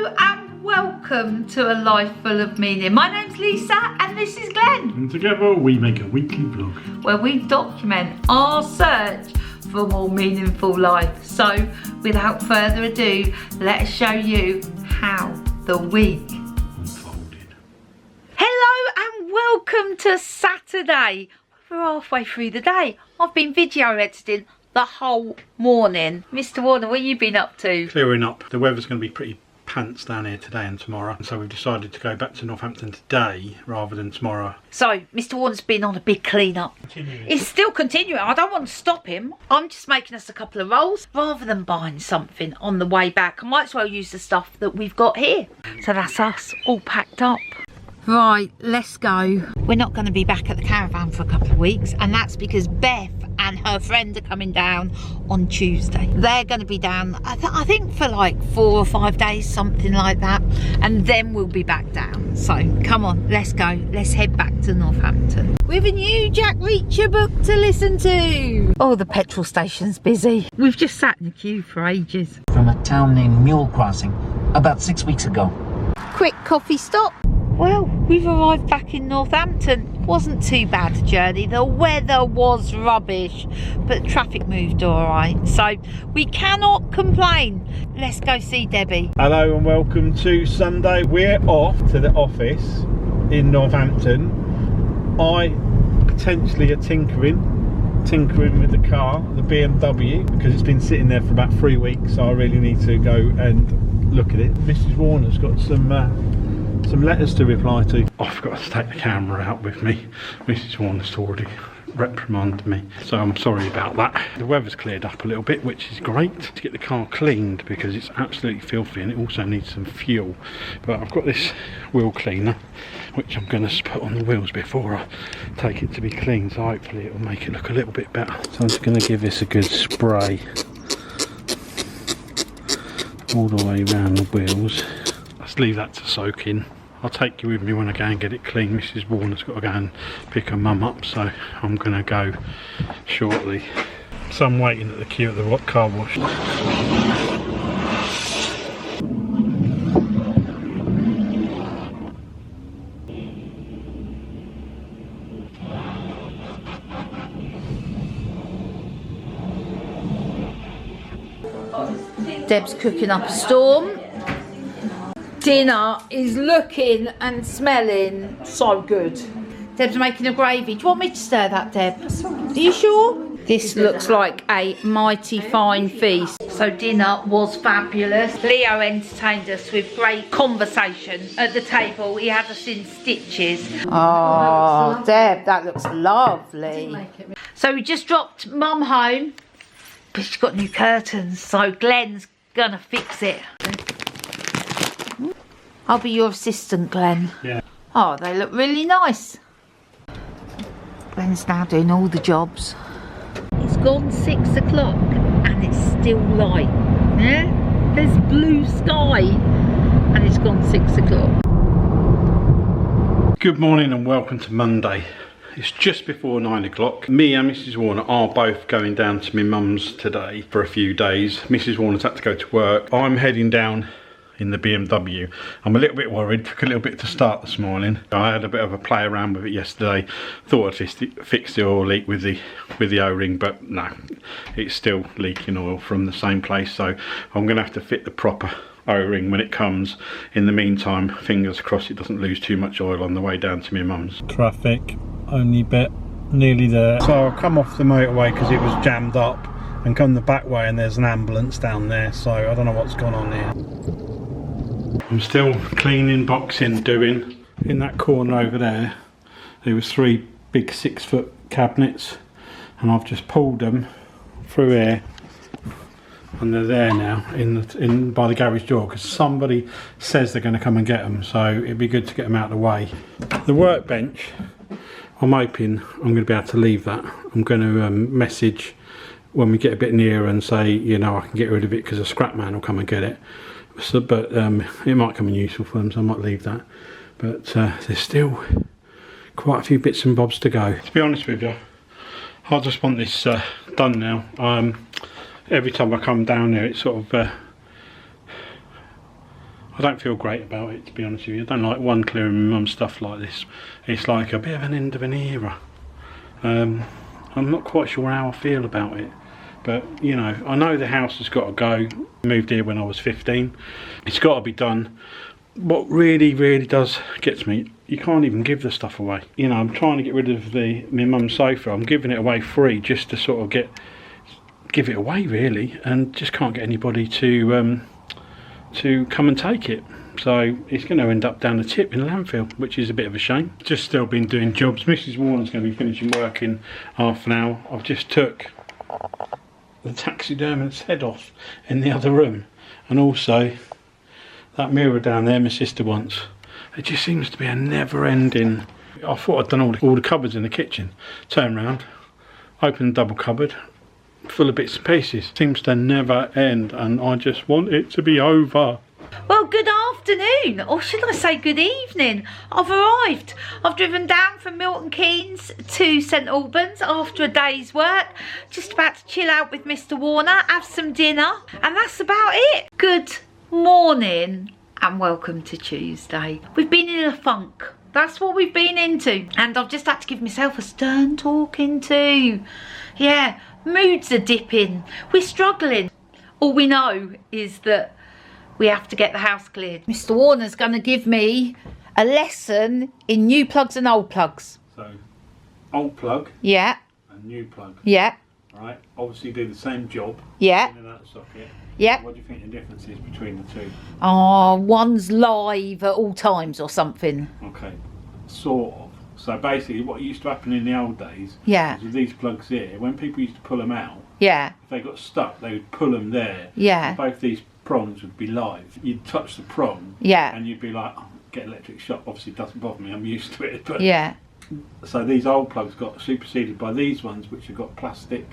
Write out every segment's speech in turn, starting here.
Hello and welcome to A Life Full of Meaning. My name's Lisa and this is Glenn. And together we make a weekly vlog where we document our search for a more meaningful life. So without further ado, let us show you how the week unfolded. Hello and welcome to Saturday. We're halfway through the day. I've been video editing the whole morning. Mr. Warner, what have you been up to? Clearing up. The weather's going to be pretty pants down here today and tomorrow, and so we've decided to go back to Northampton today rather than tomorrow. So Mr. Warner's been on a big clean up. He's still continuing. I don't want to stop him. I'm just making us a couple of rolls rather than buying something on the way back. I might as well use the stuff that we've got here. So that's us all packed up. Right, let's go. We're not going to be back at the caravan for a couple of weeks, and that's because Beth and her friend are coming down on Tuesday. They're going to be down, I think, for like 4 or 5 days, something like that, and then we'll be back down. So come on, let's go. Let's head back to Northampton with a new Jack Reacher book to listen to. Oh, the petrol station's busy. We've just sat in the queue for ages. From a town named Mule Crossing about 6 weeks ago. Quick coffee stop. Well, we've arrived back in Northampton. Wasn't too bad a journey. The weather was rubbish, but traffic moved all right. So we cannot complain. Let's go see Debbie. Hello and welcome to Sunday. We're off to the office in Northampton. I potentially are tinkering with the car, the BMW, because it's been sitting there for about 3 weeks. So I really need to go and look at it. Mrs. Warner's got some letters to reply to. Oh, I forgot to take the camera out with me. Mrs. Warner's already reprimanded me, so I'm sorry about that. The weather's cleared up a little bit, which is great, to get the car cleaned because it's absolutely filthy and it also needs some fuel. But I've got this wheel cleaner which I'm going to put on the wheels before I take it to be cleaned, so hopefully it will make it look a little bit better. So I'm just going to give this a good spray all the way around the wheels. Let's leave that to soak in. I'll take you with me when I go and get it clean. Mrs. Warner's got to go and pick her mum up, so I'm going to go shortly. So I'm waiting at the queue at the car wash. Deb's cooking up a storm. Dinner is looking and smelling so good. Deb's making a gravy. Do you want me to stir that, Deb? Are you sure? This looks like a mighty fine feast. So dinner was fabulous. Leo entertained us with great conversation at the table. He had us in stitches. Oh, Deb, that looks lovely. So we just dropped Mum home, but she's got new curtains, so Glenn's gonna fix it. I'll be your assistant, Glenn. Yeah. Oh, they look really nice. Glenn's now doing all the jobs. It's gone 6 o'clock and it's still light. Yeah? There's blue sky and it's gone 6 o'clock. Good morning and welcome to Monday. It's just before 9 o'clock. Me and Mrs. Warner are both going down to my mum's today for a few days. Mrs. Warner's had to go to work. I'm heading down in the BMW. I'm a little bit worried. Took a little bit to start this morning. I had a bit of a play around with it yesterday. Thought I'd fix the oil leak with the O-ring, but no, it's still leaking oil from the same place. So I'm going to have to fit the proper O-ring when it comes. In the meantime, fingers crossed it doesn't lose too much oil on the way down to my mum's. Traffic, only bit nearly there. So I'll come off the motorway because it was jammed up and come the back way and there's an ambulance down there. So I don't know what's gone on here. I'm still cleaning, boxing, doing. In that corner over there, there was 3 big 6-foot cabinets, and I've just pulled them through here, and they're there now in by the garage door because somebody says they're going to come and get them. So it'd be good to get them out of the way. The workbench, I'm hoping I'm going to be able to leave that. I'm going to message when we get a bit nearer and say, you know, I can get rid of it because a scrap man will come and get it. So, but it might come in useful for them, so I might leave that. But there's still quite a few bits and bobs to go. To be honest with you, I just want this done now. Every time I come down here, it's sort of I don't feel great about it, to be honest with you. I don't like one clearing my mum's stuff like this. It's like a bit of an end of an era. I'm not quite sure how I feel about it, but you know, I know the house has got to go. I moved here when I was 15. It's got to be done. What really does gets me, you can't even give the stuff away. You know, I'm trying to get rid of my mum's sofa. I'm giving it away free just to sort of give it away really, and just can't get anybody to come and take it. So it's going to end up down the tip in the landfill, which is a bit of a shame. Just still been doing jobs. Mrs. Warner's going to be finishing work in half an hour. I've just took the taxidermist's head off in the other room, and also that mirror down there my sister wants. It just seems to be a never-ending. I thought I'd done all the cupboards in the kitchen. Turn round, open the double cupboard, full of bits and pieces. Seems to never end, and I just want it to be over. Well, good afternoon, or should I say good evening. I've arrived. I've driven down from Milton Keynes to St Albans after a day's work. Just about to chill out with Mr Warner, have some dinner, and that's about it. Good morning and welcome to Tuesday. We've been in a funk. That's what we've been into, and I've just had to give myself a stern talking to. Yeah, moods are dipping. We're struggling. All we know is that we have to get the house cleared. Mr Warner's going to give me a lesson in new plugs and old plugs. So, old plug. Yeah. And new plug. Yeah. Right. Obviously do the same job. Yeah. In and out of socket. Yeah. What do you think the difference is between the two? Oh, one's live at all times or something. Okay. Sort of. So basically what used to happen in the old days, Yeah. was with these plugs here, when people used to pull them out, Yeah. if they got stuck, they would pull them there. Yeah. And both these prongs would be live. You'd touch the prong. Yeah. And you'd be like, oh, get electric shock. Obviously it doesn't bother me, I'm used to it. But Yeah. so these old plugs got superseded by these ones, which have got plastic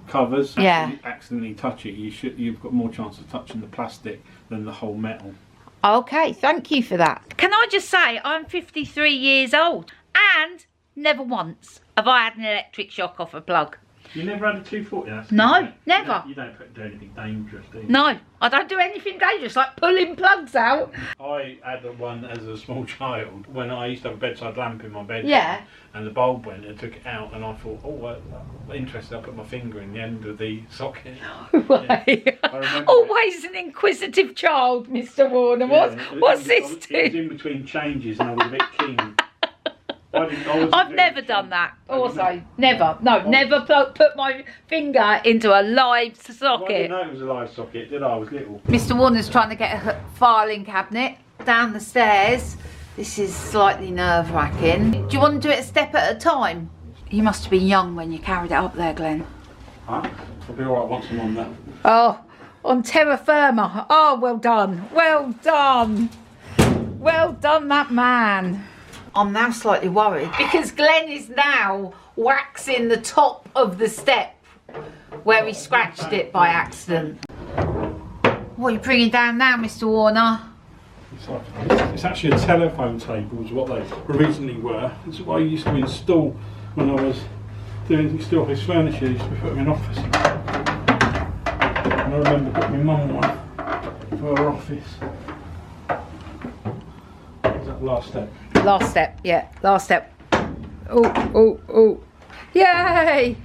covers. Yeah. If you accidentally touch it, you've got more chance of touching the plastic than the whole metal. Okay, thank you for that. Can I just say, I'm 53 years old and never once have I had an electric shock off a plug. You never had a 240? That's No, good. never. You don't do anything dangerous, do you? No, I don't do anything dangerous like pulling plugs out. I had one as a small child when I used to have a bedside lamp in my bedroom. Yeah. And the bulb went and took it out, and I thought, oh, interesting. I put my finger in the end of the socket. Way. I remember Always an inquisitive child, Mr Warner. What's this It was do? in between changes, and I was a bit keen. I've never done that. Also, never. No, never put my finger into a live I socket. didn't know it was a live socket, did I? I was little. Mr Warner's trying to get a filing cabinet down the stairs. This is slightly nerve-wracking. Do you want to do it a step at a time? You must have been young when you carried it up there, Glenn. Huh? I'll be alright once I'm on that. Oh, on terra firma. Oh, well done. Well done. Well done, that man. I'm now slightly worried because Glenn is now waxing the top of the step where he scratched it by accident. What are you bringing down now, Mr Warner? It's actually a telephone table is what they originally were. It's what I used to install when I was doing still office furniture. I used to put them in office. And I remember putting my mum one for her office. Is that the last step? Last step, yeah, last step. Oh. Yay!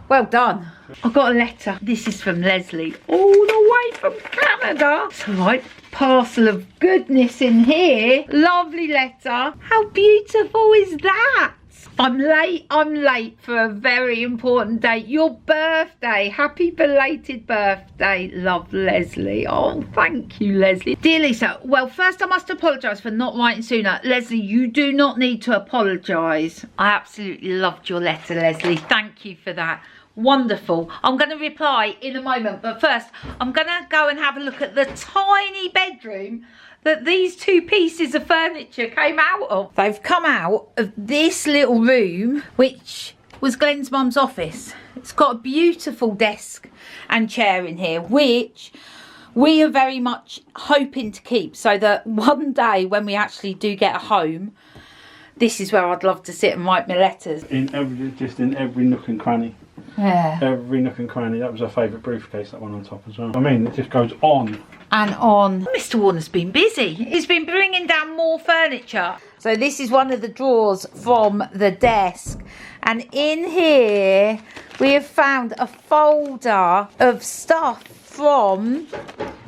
Well done. I got a letter. This is from Leslie, all the way from Canada. It's a right parcel of goodness in here. Lovely letter. How beautiful is that? I'm late for a very important date. Your birthday. Happy belated birthday, love, Leslie. Oh, thank you, Leslie. Dear Lisa, well, first I must apologise for not writing sooner. Leslie, you do not need to apologise. I absolutely loved your letter, Leslie. Thank you for that. Wonderful. I'm going to reply in a moment, but first I'm going to go and have a look at the tiny bedroom that these two pieces of furniture came out of. They've come out of this little room, which was Glenn's mum's office. It's got a beautiful desk and chair in here, which we are very much hoping to keep, so that one day when we actually do get a home, this is where I'd love to sit and write my letters. In every nook and cranny. Yeah. Every nook and cranny. That was our favourite briefcase, that one on top as well. I mean, it just goes on and on. Mr. Warner's been busy. He's been bringing down more furniture. So this is one of the drawers from the desk. And in here, we have found a folder of stuff from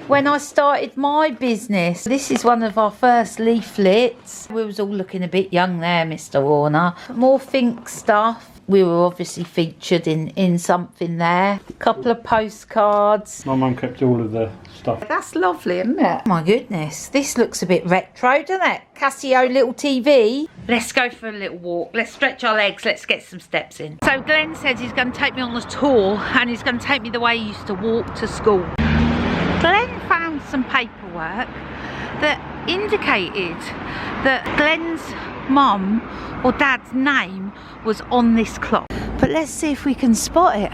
when I started my business. This is one of our first leaflets. We was all looking a bit young there, Mr. Warner. More Think stuff. We were obviously featured in something there. A couple of postcards. My mum kept all of the stuff. That's lovely, isn't it? My goodness, this looks a bit retro, doesn't it? Casio little TV. Let's go for a little walk. Let's stretch our legs. Let's get some steps in. So Glenn said he's going to take me on a tour and he's going to take me the way he used to walk to school. Glenn found some paperwork that indicated that Glenn's mum or dad's name was on this clock. But let's see if we can spot it.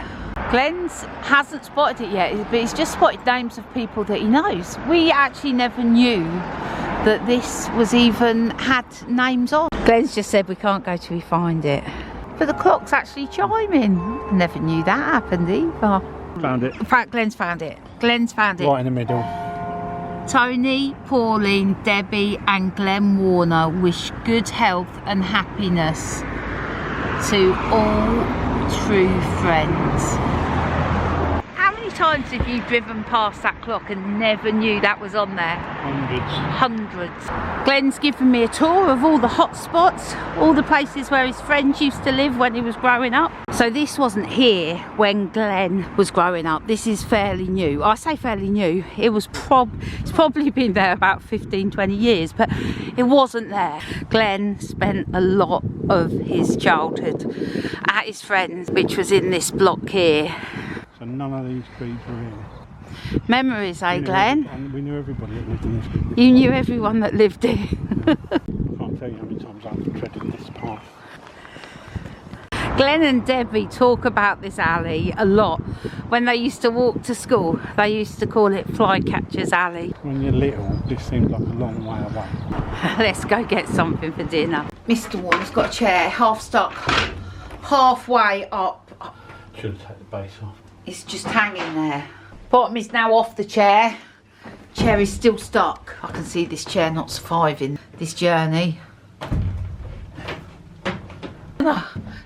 Glenn hasn't spotted it yet, but he's just spotted names of people that he knows. We actually never knew that this was even had names on. Glenn's just said we can't go till we find it. But the clock's actually chiming. Never knew that happened either. Found it. In fact, Glenn's found it. Glenn's found it. Right in the middle. Tony, Pauline, Debbie and Glenn Warner wish good health and happiness to all true friends. How many times have you driven past that clock and never knew that was on there? Hundreds. Glenn's given me a tour of all the hot spots, all the places where his friends used to live when he was growing up. So this wasn't here when Glenn was growing up. This is fairly new. I say fairly new. It's probably been there about 15-20 years, but it wasn't there. Glenn spent a lot of his childhood at his friends, which was in this block here. So none of these trees were here. Memories, eh, Glenn? And we knew everybody that lived in this. You knew everyone that lived here. I can't tell you how many times I've treaded this path. Glenn and Debbie talk about this alley a lot. When they used to walk to school, they used to call it Flycatcher's Alley. When you're little, this seems like a long way away. Let's go get something for dinner. Mr. Warner's got a chair, half stuck, halfway up. Should have taken the base off. It's just hanging there. Bottom is now off the chair. Chair is still stuck. I can see this chair not surviving this journey.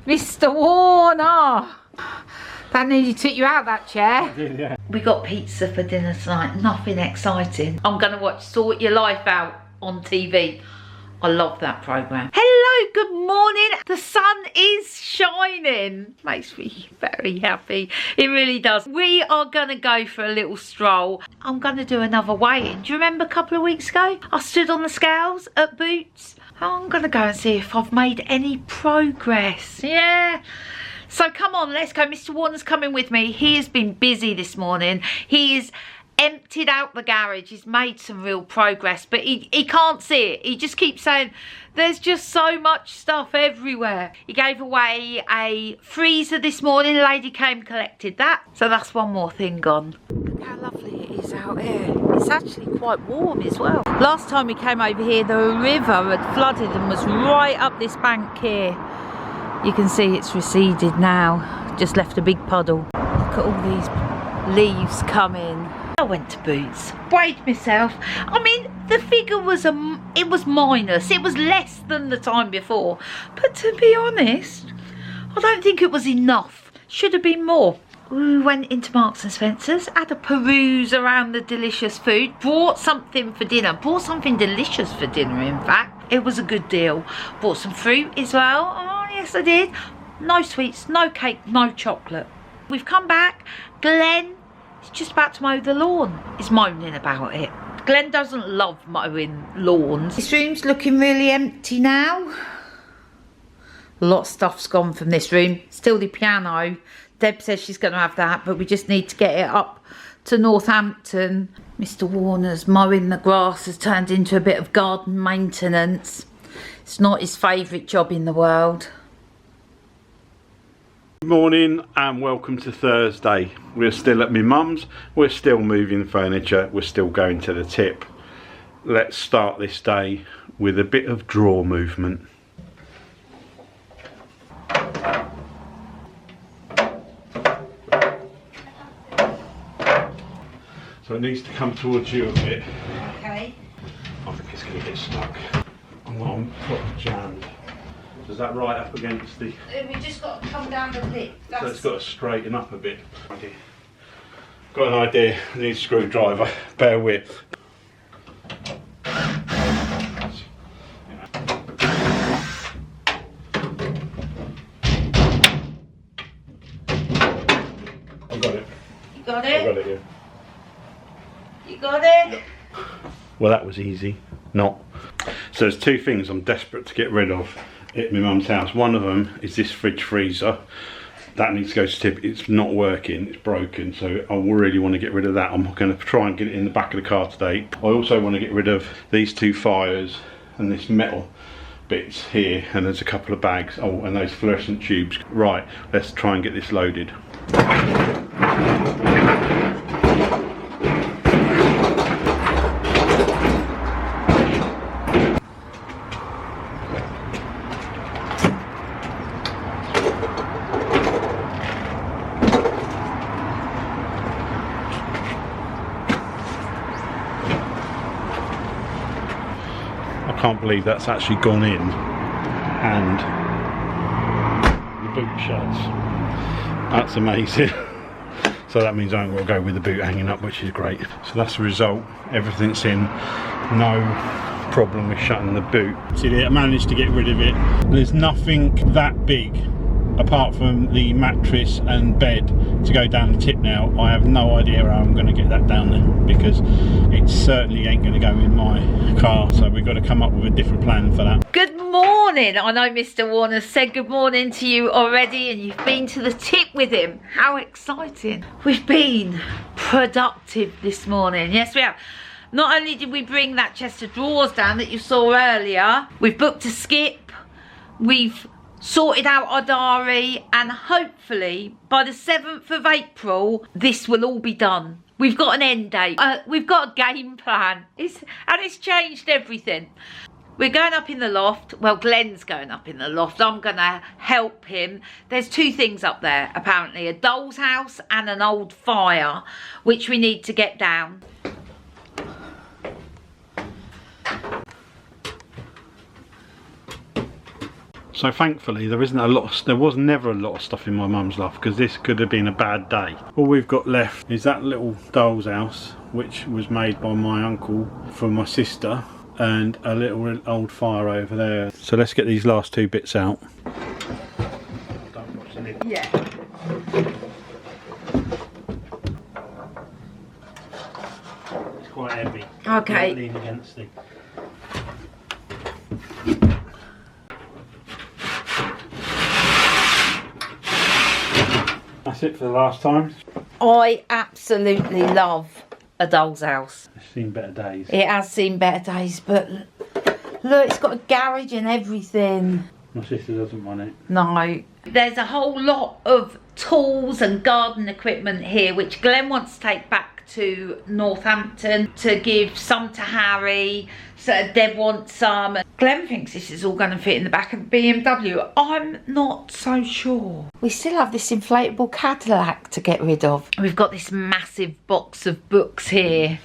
Mr. Warner! That nearly took you out, that chair. I did, yeah. We got pizza for dinner tonight, nothing exciting. I'm gonna watch Sort Your Life Out on TV. I love that programme. Hello, good morning. The sun is shining. Makes me very happy. It really does. We are gonna go for a little stroll. I'm gonna do another weigh-in. Do you remember a couple of weeks ago? I stood on the scales at Boots. I'm gonna go and see if I've made any progress. Yeah. So come on, let's go. Mr. Warner's coming with me. He has been busy this morning. He's emptied out the garage. He's made some real progress, but he can't see it. He just keeps saying there's just so much stuff everywhere. He gave away a freezer this morning. A lady came, collected that. So that's one more thing gone. Look how lovely it is out here. It's actually quite warm as well. Last time we came over here, the river had flooded and was right up this bank here. You can see it's receded now. Just left a big puddle. Look at all these leaves coming. I went to Boots, weighed myself. I mean, the figure was it was minus. It was less than the time before. But to be honest, I don't think it was enough. Should have been more. We went into Marks and Spencer's, had a peruse around the delicious food, bought something for dinner, bought something delicious for dinner in fact. It was a good deal. Bought some fruit as well. Oh yes I did. No sweets, no cake, no chocolate. We've come back. Glenn is just about to mow the lawn. He's moaning about it. Glenn doesn't love mowing lawns. This room's looking really empty now. A lot of stuff's gone from this room. Still the piano. Deb says she's going to have that, but we just need to get it up to Northampton. Mr. Warner's mowing the grass has turned into a bit of garden maintenance. It's not his favourite job in the world. Good morning and welcome to Thursday. We're still at my mum's, we're still moving furniture, we're still going to the tip. Let's start this day with a bit of drawer movement. So it needs to come towards you a bit. Okay. I think it's going to get stuck. I'm proper jammed. So is that right up against the... We just got to come down the lip. So it's got to straighten up a bit. Got an idea. I need a screwdriver. Bear with. I got it. You got I it? got it, yeah. You got it? Yep. Well, that was easy. Not. So there's two things I'm desperate to get rid of at my mum's house. One of them is this fridge freezer. That needs to go to tip. It's not working, it's broken, so I really want to get rid of that. I'm going to try and get it in the back of the car today. I also want to get rid of these two fires and this metal bits here, and there's a couple of bags. Oh, and those fluorescent tubes. Right, let's try and get this loaded. I can't believe that's actually gone in and the boot shuts. That's amazing. So that means I haven't got to go with the boot hanging up, which is great. So that's the result. Everything's in. No problem with shutting the boot. See, I managed to get rid of it. There's nothing that big apart from the mattress and bed to go down the tip now. I have no idea how I'm going to get that down there, because it certainly ain't going to go in my car, so we've got to come up with a different plan for that. Good morning. I know Mr. Warner said good morning to you already, and you've been to the tip with him. How exciting. We've been productive this morning. Yes, we have. Not only did we bring that chest of drawers down that you saw earlier, we've booked a skip, we've sorted out our diary, and hopefully by the 7th of April this will all be done. We've got an end date, we've got a game plan, and it's changed everything. We're going up in the loft. Well, Glenn's going up in the loft. I'm going to help him. There's two things up there apparently, a doll's house and an old fire, which we need to get down. So thankfully there isn't a lot, there was never a lot of stuff in my mum's loft, because this could have been a bad day. All we've got left is that little doll's house, which was made by my uncle for my sister, and a little old fire over there. So let's get these last two bits out. Yeah. It's quite heavy. Okay. Lean against the... That's it for the last time. I absolutely love a doll's house. It's seen better days. It has seen better days, but look, it's got a garage and everything. My sister doesn't want it. No. There's a whole lot of tools and garden equipment here, which Glenn wants to take back to Northampton to give some to Harry. So Deb wants some. Glenn thinks this is all going to fit in the back of the BMW. I'm not so sure. We still have this inflatable Cadillac to get rid of. We've got this massive box of books here.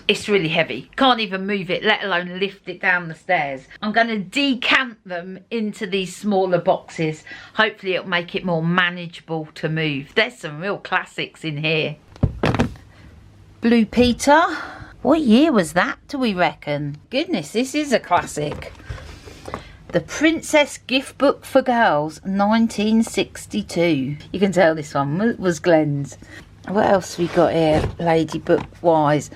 It's really heavy. Can't even move it, let alone lift it down the stairs. I'm going to decant them into these smaller boxes. Hopefully it'll make it more manageable to move. There's some real classics in here. Blue Peter. What year was that, do we reckon? Goodness, this is a classic. The Princess Gift Book for Girls, 1962. You can tell this one was Glenn's. What else we got here, lady book wise?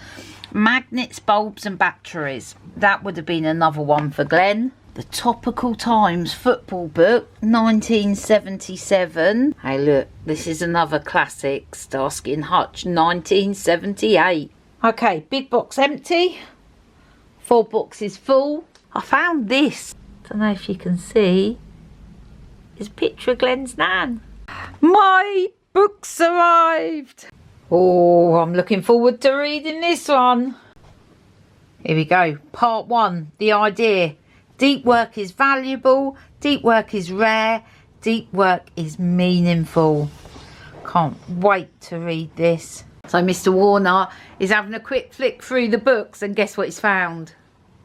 Magnets, bulbs and batteries. That would have been another one for Glenn. The Topical Times football book, 1977. Hey look, this is another classic. Starsky and Hutch, 1978. Okay, big box empty. 4 boxes full. I found this. Don't know if you can see. It's a picture of Glenn's nan. My book's arrived. Oh, I'm looking forward to reading this one. Here we go. Part 1. The idea. Deep work is valuable. Deep work is rare. Deep work is meaningful. Can't wait to read this. So Mr. Warner is having a quick flick through the books, and guess what he's found?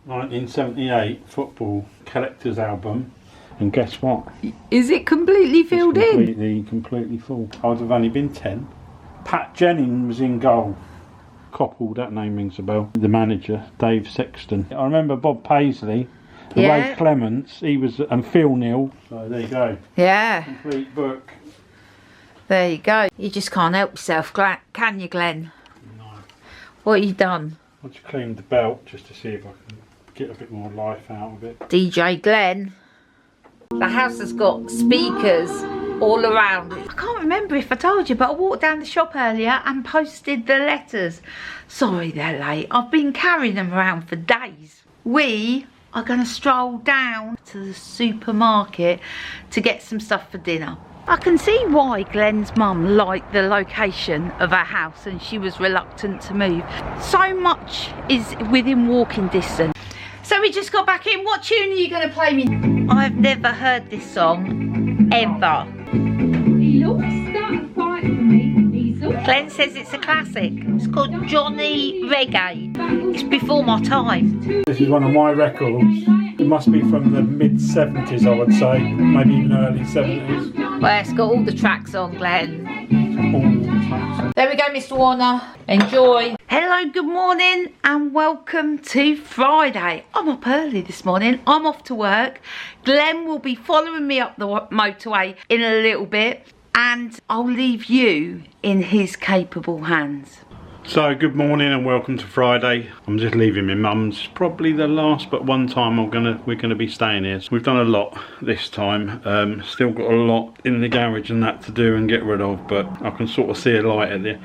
1978 football collector's album, and guess what? Is it completely filled in? Completely full. I'd have only been 10. Pat Jennings was in goal. Coppell, that name rings a bell. The manager, Dave Sexton. I remember Bob Paisley, Ray Clements, he was, and Phil Neal. So there you go. Yeah. Complete book. There you go. You just can't help yourself, can you, Glenn? No. What have you done? I just cleaned the belt just to see if I can get a bit more life out of it. DJ Glenn. The house has got speakers all around it. I can't remember if I told you, but I walked down the shop earlier and posted the letters. Sorry they're late. I've been carrying them around for days. We are going to stroll down to the supermarket to get some stuff for dinner. I can see why Glenn's mum liked the location of her house and she was reluctant to move. So much is within walking distance. So we just got back in. What tune are you going to play me? I've never heard this song, ever. Glenn says it's a classic. It's called Johnny Reggae. It's before my time. This is one of my records. It must be from the mid-70s, I would say. Maybe even early 70s. Well, it's got all the tracks on, Glenn. All the tracks. There we go, Mr. Warner. Enjoy. Hello, good morning, and welcome to Friday. I'm up early this morning. I'm off to work. Glenn will be following me up the motorway in a little bit, and I'll leave you in his capable hands. So good morning and welcome to Friday. I'm just leaving my mum's. Probably the last but one time we're gonna be staying here. So we've done a lot this time. Still got a lot in the garage and that to do and get rid of, but I can sort of see a light at the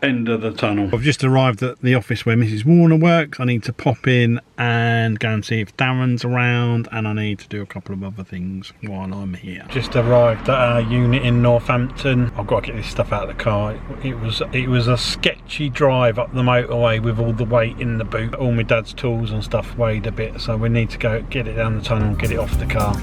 end of the tunnel. I've just arrived at the office where Mrs. Warner works. I need to pop in and go and see if Darren's around, and I need to do a couple of other things while I'm here. Just arrived at our unit in Northampton. I've got to get this stuff out of the car. It was a sketchy drive up the motorway with all the weight in the boot. All my dad's tools and stuff weighed a bit, so we need to go get it down the tunnel and get it off the car.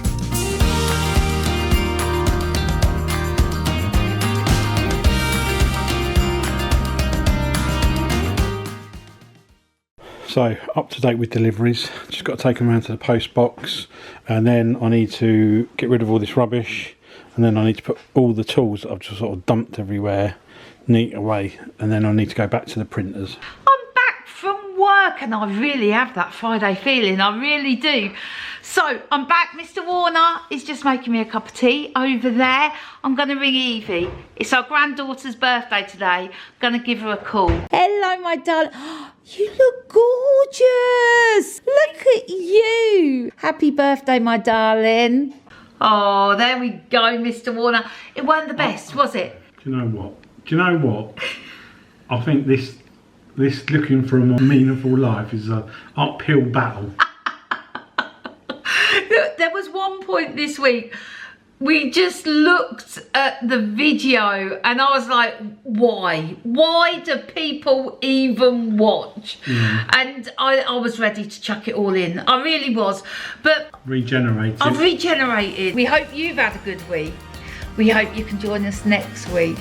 So up to date with deliveries, just got to take them around to the post box, and then I need to get rid of all this rubbish, and then I need to put all the tools that I've just sort of dumped everywhere neat away, and then I need to go back to the printers. I'm back from work and I really have that Friday feeling, I really do. So I'm back. Mr. Warner is just making me a cup of tea over there. I'm going to ring Evie. It's our granddaughter's birthday today. I'm going to give her a call. Hello, my darling. You look gorgeous. Look at you. Happy birthday, my darling. Oh, there we go, Mr. Warner. It wasn't the best, was it? Do you know what? I think this looking for a more meaningful life is an uphill battle. There was one point this week we just looked at the video and I was like, why do people even watch? And I was ready to chuck it all in. I really was, but regenerated. I've regenerated. We hope you've had a good week. We hope you can join us next week.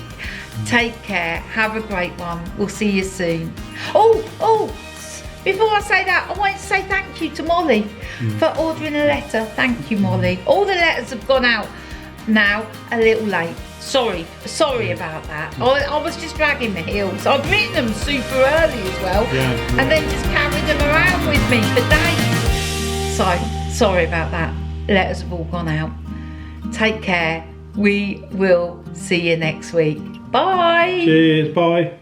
Take care, have a great one. We'll see you soon. Oh, before I say that, I want to say thank you to Molly for ordering a letter. Thank you, Molly. All the letters have gone out now, a little late. Sorry about that. I was just dragging my heels. I've written them super early as well, and then just carried them around with me for days. So, sorry about that. Letters have all gone out. Take care. We will see you next week. Bye. Cheers, bye.